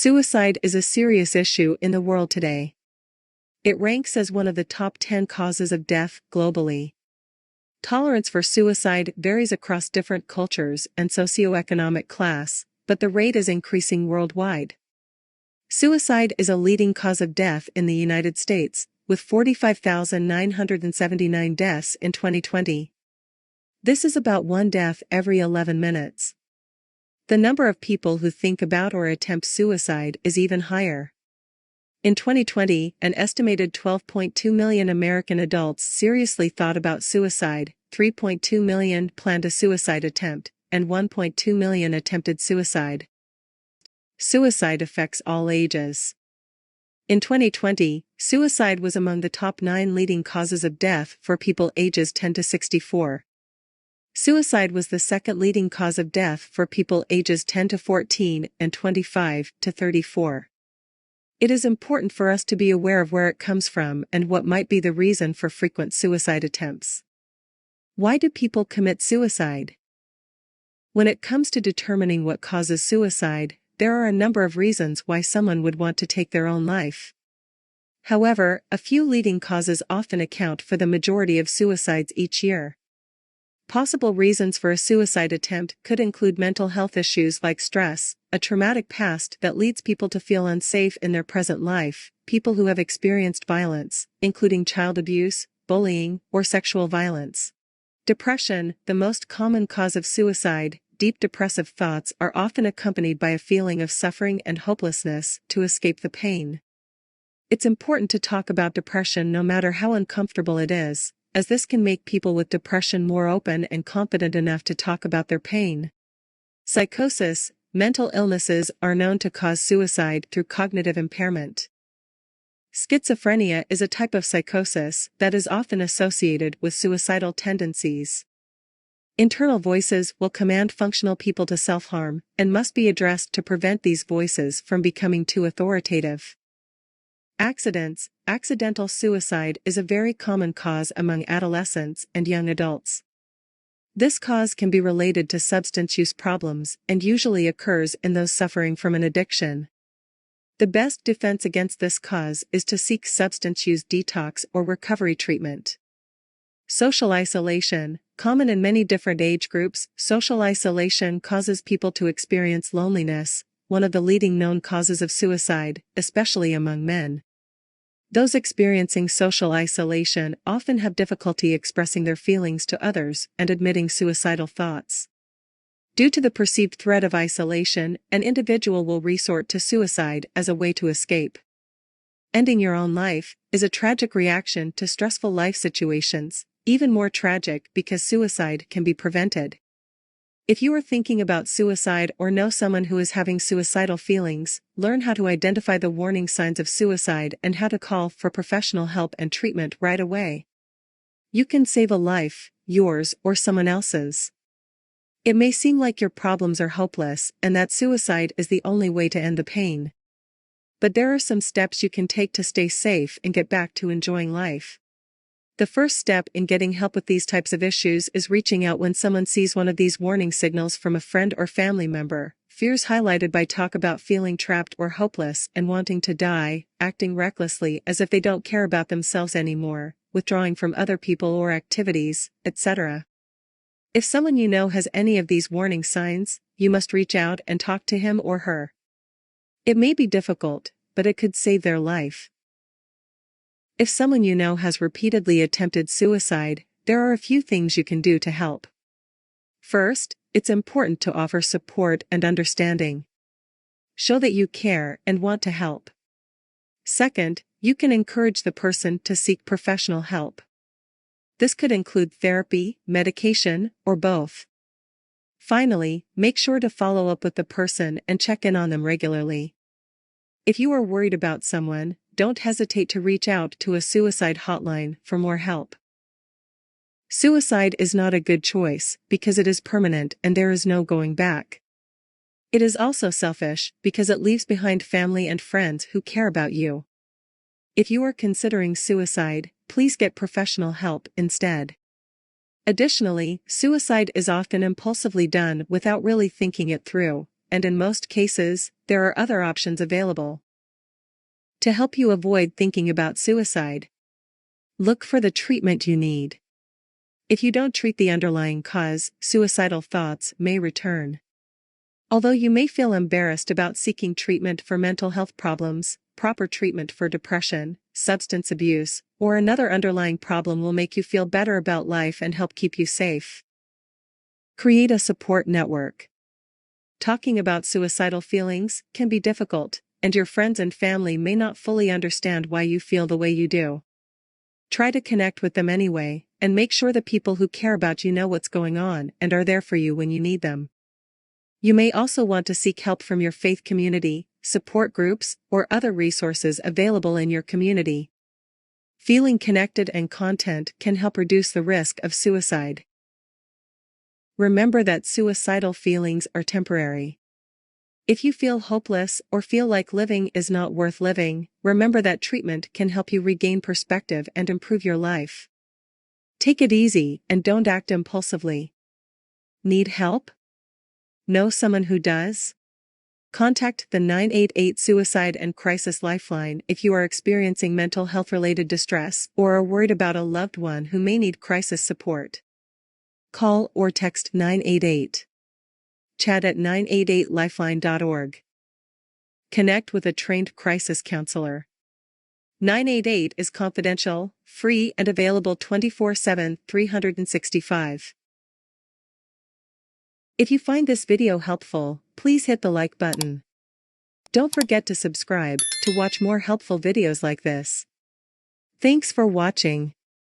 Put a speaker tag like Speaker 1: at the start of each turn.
Speaker 1: Suicide is a serious issue in the world today. It ranks as one of the top 10 causes of death globally. Tolerance for suicide varies across different cultures and socioeconomic class, but the rate is increasing worldwide. Suicide is a leading cause of death in the United States, with 45,979 deaths in 2020. This is about one death every 11 minutes. The number of people who think about or attempt suicide is even higher. In 2020, an estimated 12.2 million American adults seriously thought about suicide, 3.2 million planned a suicide attempt, and 1.2 million attempted suicide. Suicide affects all ages. In 2020, suicide was among the top 9 leading causes of death for people ages 10 to 64. Suicide was the second leading cause of death for people ages 10 to 14 and 25 to 34. It is important for us to be aware of where it comes from and what might be the reason for frequent suicide attempts. Why do people commit suicide? When it comes to determining what causes suicide, there are a number of reasons why someone would want to take their own life. However, a few leading causes often account for the majority of suicides each year. Possible reasons for a suicide attempt could include mental health issues like stress, a traumatic past that leads people to feel unsafe in their present life, people who have experienced violence, including child abuse, bullying, or sexual violence. Depression, the most common cause of suicide. Deep depressive thoughts are often accompanied by a feeling of suffering and hopelessness to escape the pain. It's important to talk about depression no matter how uncomfortable it is, as this can make people with depression more open and confident enough to talk about their pain. Psychosis, mental illnesses are known to cause suicide through cognitive impairment. Schizophrenia is a type of psychosis that is often associated with suicidal tendencies. Internal voices will command functional people to self-harm and must be addressed to prevent these voices from becoming too authoritative. Accidents. Accidental suicide is a very common cause among adolescents and young adults. This cause can be related to substance use problems and usually occurs in those suffering from an addiction. The best defense against this cause is to seek substance use detox or recovery treatment. Social isolation. Common in many different age groups, social isolation causes people to experience loneliness, one of the leading known causes of suicide, especially among men. Those experiencing social isolation often have difficulty expressing their feelings to others and admitting suicidal thoughts. Due to the perceived threat of isolation, an individual will resort to suicide as a way to escape. Ending your own life is a tragic reaction to stressful life situations, even more tragic because suicide can be prevented. If you are thinking about suicide or know someone who is having suicidal feelings, learn how to identify the warning signs of suicide and how to call for professional help and treatment right away. You can save a life, yours or someone else's. It may seem like your problems are hopeless and that suicide is the only way to end the pain. But there are some steps you can take to stay safe and get back to enjoying life. The first step in getting help with these types of issues is reaching out when someone sees one of these warning signals from a friend or family member. Fears highlighted by talk about feeling trapped or hopeless and wanting to die, acting recklessly as if they don't care about themselves anymore, withdrawing from other people or activities, etc. If someone you know has any of these warning signs, you must reach out and talk to him or her. It may be difficult, but it could save their life. If someone you know has repeatedly attempted suicide, there are a few things you can do to help. First, it's important to offer support and understanding. Show that you care and want to help. Second, you can encourage the person to seek professional help. This could include therapy, medication, or both. Finally, make sure to follow up with the person and check in on them regularly. If you are worried about someone, don't hesitate to reach out to a suicide hotline for more help. Suicide is not a good choice because it is permanent and there is no going back. It is also selfish because it leaves behind family and friends who care about you. If you are considering suicide, please get professional help instead. Additionally, suicide is often impulsively done without really thinking it through, and in most cases, there are other options available. To help you avoid thinking about suicide, look for the treatment you need. If you don't treat the underlying cause, suicidal thoughts may return. Although you may feel embarrassed about seeking treatment for mental health problems, proper treatment for depression, substance abuse, or another underlying problem will make you feel better about life and help keep you safe. Create a support network. Talking about suicidal feelings can be difficult, and your friends and family may not fully understand why you feel the way you do. Try to connect with them anyway, and make sure the people who care about you know what's going on and are there for you when you need them. You may also want to seek help from your faith community, support groups, or other resources available in your community. Feeling connected and content can help reduce the risk of suicide. Remember that suicidal feelings are temporary. If you feel hopeless or feel like living is not worth living, remember that treatment can help you regain perspective and improve your life. Take it easy and don't act impulsively. Need help? Know someone who does? Contact the 988 Suicide and Crisis Lifeline if you are experiencing mental health-related distress or are worried about a loved one who may need crisis support. Call or text 988. Chat at 988lifeline.org. Connect with a trained crisis counselor. 988 is confidential, free, and available 24/7, 365. If you find this video helpful, please hit the like button. Don't forget to subscribe to watch more helpful videos like this. Thanks for watching.